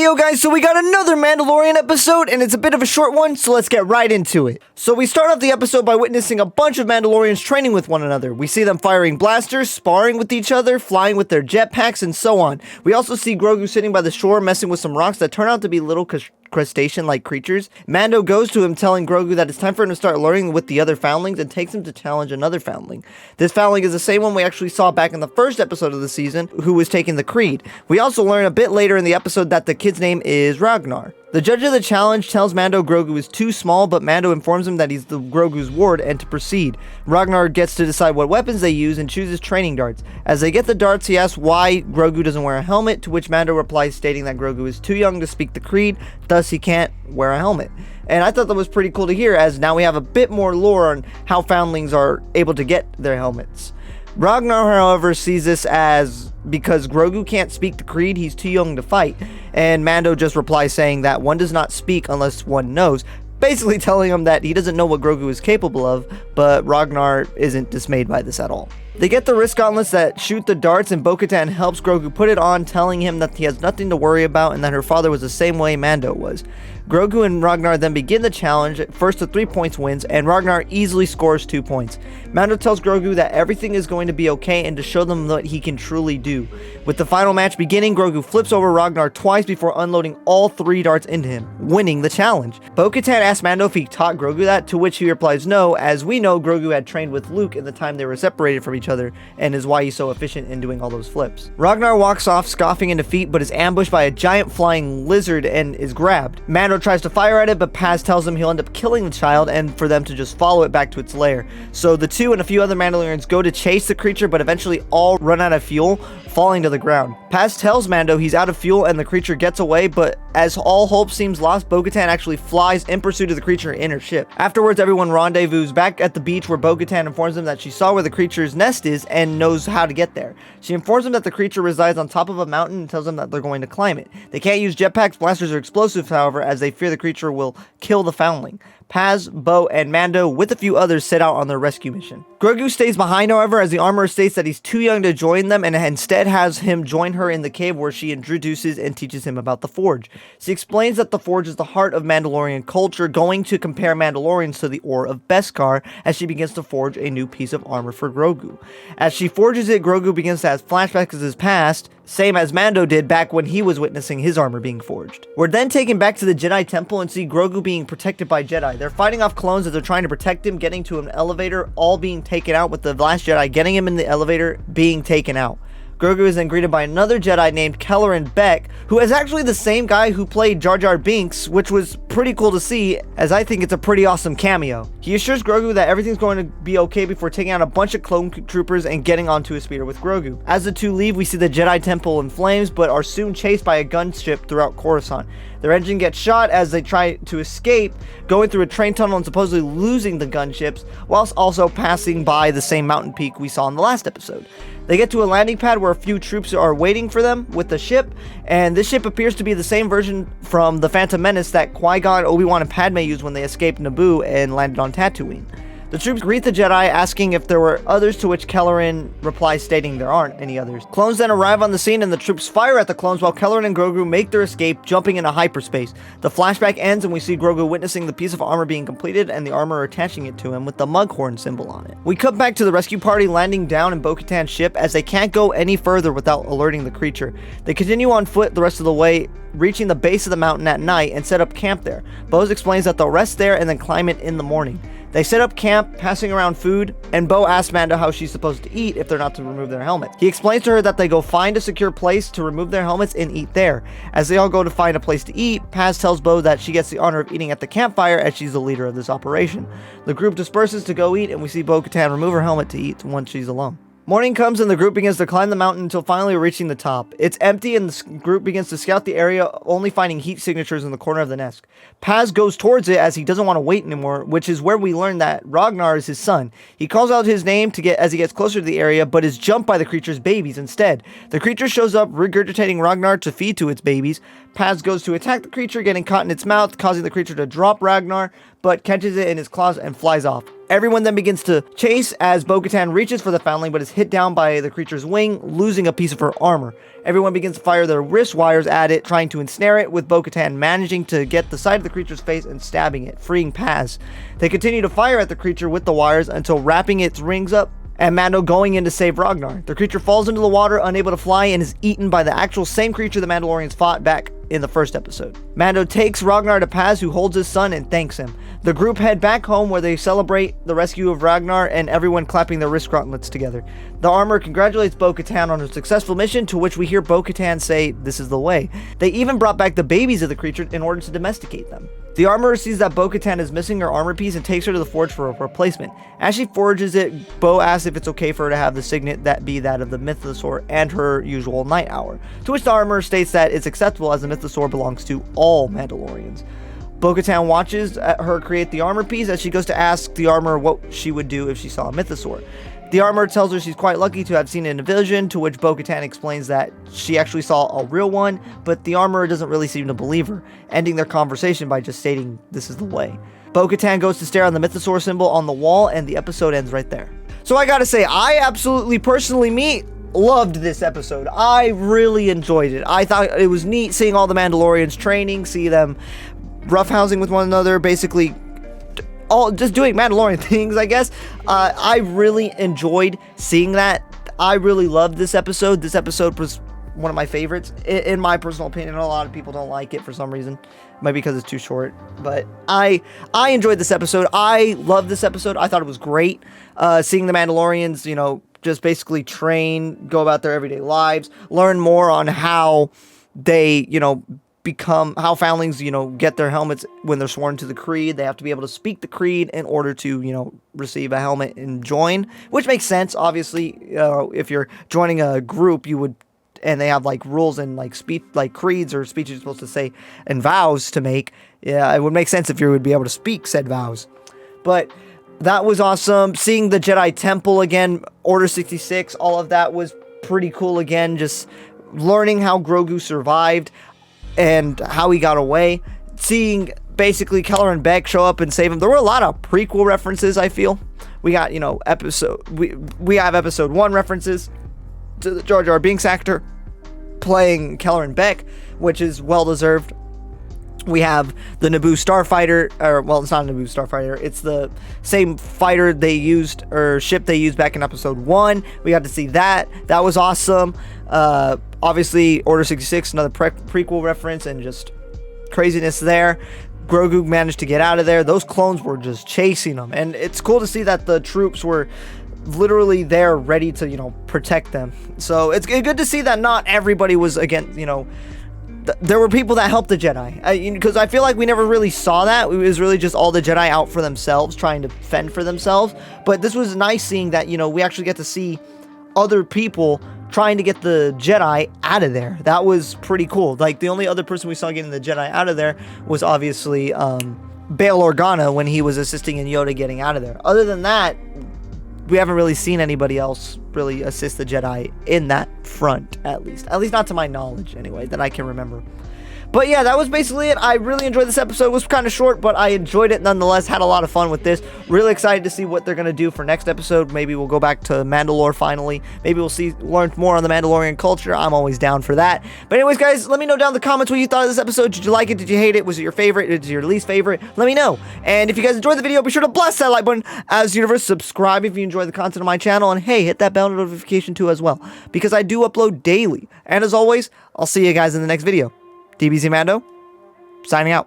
Yo guys, so we got another Mandalorian episode, and it's a bit of a short one, so let's get right into it. So we start off the episode by witnessing a bunch of Mandalorians training with one another. We see them firing blasters, sparring with each other, flying with their jetpacks, and so on. We also see Grogu sitting by the shore messing with some rocks that turn out to be little crustacean-like creatures. Mando goes to him telling Grogu that it's time for him to start learning with the other foundlings and takes him to challenge another foundling. This foundling is the same one we actually saw back in the first episode of the season, who was taking the creed. We also learn a bit later in the episode that the kid's name is Ragnar. The judge of the challenge tells Mando Grogu is too small, but Mando informs him that he's the Grogu's ward and to proceed. Ragnar gets to decide what weapons they use and chooses training darts. As they get the darts, he asks why Grogu doesn't wear a helmet, to which Mando replies stating that Grogu is too young to speak the creed, thus he can't wear a helmet. And I thought that was pretty cool to hear, as now we have a bit more lore on how foundlings are able to get their helmets. Ragnar, however, sees this as because Grogu can't speak the creed, he's too young to fight, and Mando just replies saying that one does not speak unless one knows, basically telling him that he doesn't know what Grogu is capable of, but Ragnar isn't dismayed by this at all. They get the wrist gauntlets that shoot the darts, and Bo-Katan helps Grogu put it on, telling him that he has nothing to worry about and that her father was the same way Mando was. Grogu and Ragnar then begin the challenge. First the 3 points wins, and Ragnar easily scores 2 points. Mando tells Grogu that everything is going to be okay and to show them what he can truly do. With the final match beginning, Grogu flips over Ragnar twice before unloading all 3 darts into him, winning the challenge. Bo-Katan asks Mando if he taught Grogu that, to which he replies no, as we know Grogu had trained with Luke in the time they were separated from each other, and is why he's so efficient in doing all those flips. Ragnar walks off scoffing in defeat, but is ambushed by a giant flying lizard and is grabbed. Mando tries to fire at it, but Paz tells him he'll end up killing the child and for them to just follow it back to its lair. So the two and a few other Mandalorians go to chase the creature, but eventually all run out of fuel, falling to the ground. Paz tells Mando he's out of fuel and the creature gets away, but as all hope seems lost, Bo-Katan actually flies in pursuit of the creature in her ship. Afterwards, everyone rendezvous back at the beach, where Bo-Katan informs them that she saw where the creature's nest is and knows how to get there. She informs them that the creature resides on top of a mountain and tells them that they're going to climb it. They can't use jetpacks, blasters, or explosives, however, as they fear the creature will kill the foundling. Paz, Bo, and Mando, with a few others, set out on their rescue mission. Grogu stays behind, however, as the armorer states that he's too young to join them and instead has him join her in the cave, where she introduces and teaches him about the Forge. She explains that the Forge is the heart of Mandalorian culture, going to compare Mandalorians to the ore of Beskar as she begins to forge a new piece of armor for Grogu. As she forges it, Grogu begins to have flashbacks of his past, same as Mando did back when he was witnessing his armor being forged. We're then taken back to the Jedi Temple and see Grogu being protected by Jedi. They're fighting off clones as they're trying to protect him, getting to an elevator, all being taken out, with the last Jedi getting him in the elevator being taken out. Grogu is then greeted by another Jedi named Kelleran Beck, who is actually the same guy who played Jar Jar Binks, which was pretty cool to see, as I think it's a pretty awesome cameo. He assures Grogu that everything's going to be okay before taking out a bunch of clone troopers and getting onto a speeder with Grogu. As the two leave, we see the Jedi Temple in flames, but are soon chased by a gunship throughout Coruscant. Their engine gets shot as they try to escape, going through a train tunnel and supposedly losing the gunships, whilst also passing by the same mountain peak we saw in the last episode. They get to a landing pad where a few troops are waiting for them with the ship, and this ship appears to be the same version from the Phantom Menace that Qui-Gon, Obi-Wan, and Padme used when they escaped Naboo and landed on Tatooine. The troops greet the Jedi, asking if there were others, to which Kelleran replies stating there aren't any others. Clones then arrive on the scene and the troops fire at the clones while Kelleran and Grogu make their escape, jumping into hyperspace. The flashback ends and we see Grogu witnessing the piece of armor being completed and the armor attaching it to him with the Mughorn symbol on it. We cut back to the rescue party landing down in Bo-Katan's ship, as they can't go any further without alerting the creature. They continue on foot the rest of the way, reaching the base of the mountain at night and set up camp there. Bose explains that they'll rest there and then climb it in the morning. They set up camp, passing around food, and Bo asks Mando how she's supposed to eat if they're not to remove their helmets. He explains to her that they go find a secure place to remove their helmets and eat there. As they all go to find a place to eat, Paz tells Bo that she gets the honor of eating at the campfire as she's the leader of this operation. The group disperses to go eat, and we see Bo-Katan remove her helmet to eat once she's alone. Morning comes and the group begins to climb the mountain until finally reaching the top. It's empty and the group begins to scout the area, only finding heat signatures in the corner of the nest. Paz goes towards it as he doesn't want to wait anymore, which is where we learn that Ragnar is his son. He calls out his name as he gets closer to the area, but is jumped by the creature's babies instead. The creature shows up, regurgitating Ragnar to feed to its babies. Paz goes to attack the creature, getting caught in its mouth, causing the creature to drop Ragnar, but catches it in his claws and flies off. Everyone then begins to chase as Bo-Katan reaches for the foundling but is hit down by the creature's wing, losing a piece of her armor. Everyone begins to fire their wrist wires at it, trying to ensnare it, with Bo-Katan managing to get the side of the creature's face and stabbing it, freeing Paz. They continue to fire at the creature with the wires until wrapping its rings up, and Mando going in to save Ragnar. The creature falls into the water, unable to fly, and is eaten by the actual same creature the Mandalorians fought back in the first episode. Mando takes Ragnar to Paz, who holds his son and thanks him. The group head back home where they celebrate the rescue of Ragnar and everyone clapping their wrist gauntlets together. The armor congratulates Bo-Katan on her successful mission, to which we hear Bo-Katan say, "This is the way." They even brought back the babies of the creature in order to domesticate them. The armorer sees that Bo-Katan is missing her armor piece and takes her to the forge for a replacement. As she forges it, Bo asks if it's okay for her to have the signet that be that of the mythosaur and her usual night hour, to which the armorer states that it's acceptable as the mythosaur belongs to all Mandalorians. Bo-Katan watches her create the armor piece as she goes to ask the armorer what she would do if she saw a mythosaur. The armorer tells her she's quite lucky to have seen it in a vision, to which Bo-Katan explains that she actually saw a real one, but the armorer doesn't really seem to believe her, ending their conversation by just stating, "This is the way." Bo-Katan goes to stare on the mythosaur symbol on the wall, and the episode ends right there. So I gotta say, I absolutely, personally, loved this episode. I really enjoyed it. I thought it was neat seeing all the Mandalorians training, see them roughhousing with one another, basically all just doing Mandalorian things, I guess. I really enjoyed seeing that. I really loved this episode. This episode was one of my favorites, in my personal opinion. A lot of people don't like it for some reason. Maybe because it's too short. But I enjoyed this episode. I loved this episode. I thought it was great. Seeing the Mandalorians, just basically train, go about their everyday lives, learn more on how they, become, how foundlings, get their helmets when they're sworn to the creed. They have to be able to speak the creed in order to, receive a helmet and join, which makes sense. Obviously, if you're joining a group, you would, and they have like rules and like speech, like creeds or speeches you're supposed to say and vows to make. Yeah, it would make sense if you would be able to speak said vows. But that was awesome. Seeing the Jedi Temple again, Order 66, all of that was pretty cool again. Just learning how Grogu survived and how he got away. Seeing basically Keller and Beck show up and save him. There were a lot of prequel references, I feel. We got, we have episode 1 references to the Jar Jar Binks actor playing Keller and Beck, which is well deserved. We have the Naboo starfighter, or well, it's not a Naboo starfighter. It's the same fighter they used, or ship they used back in episode 1. We got to see that. That was awesome. Obviously, Order 66, another prequel reference, and just craziness there. Grogu managed to get out of there. Those clones were just chasing him, and it's cool to see that the troops were literally there, ready to, protect them. So it's good to see that not everybody was against, there were people that helped the Jedi, because I feel like we never really saw that. It was really just all the Jedi out for themselves, trying to fend for themselves. But this was nice seeing that, we actually get to see other people trying to get the Jedi out of there. That was pretty cool. Like, the only other person we saw getting the Jedi out of there was obviously Bail Organa, when he was assisting in Yoda getting out of there. Other than that, we haven't really seen anybody else really assist the Jedi in that front, at least not to my knowledge anyway, that I can remember. But yeah, that was basically it. I really enjoyed this episode. It was kind of short, but I enjoyed it nonetheless. Had a lot of fun with this. Really excited to see what they're going to do for next episode. Maybe we'll go back to Mandalore finally. Maybe we'll learn more on the Mandalorian culture. I'm always down for that. But anyways, guys, let me know down in the comments what you thought of this episode. Did you like it? Did you hate it? Was it your favorite? Was it your least favorite? Let me know. And if you guys enjoyed the video, be sure to blast that like button as universe. Subscribe if you enjoy the content of my channel. And hey, hit that bell notification too as well, because I do upload daily. And as always, I'll see you guys in the next video. dbzmando, signing out.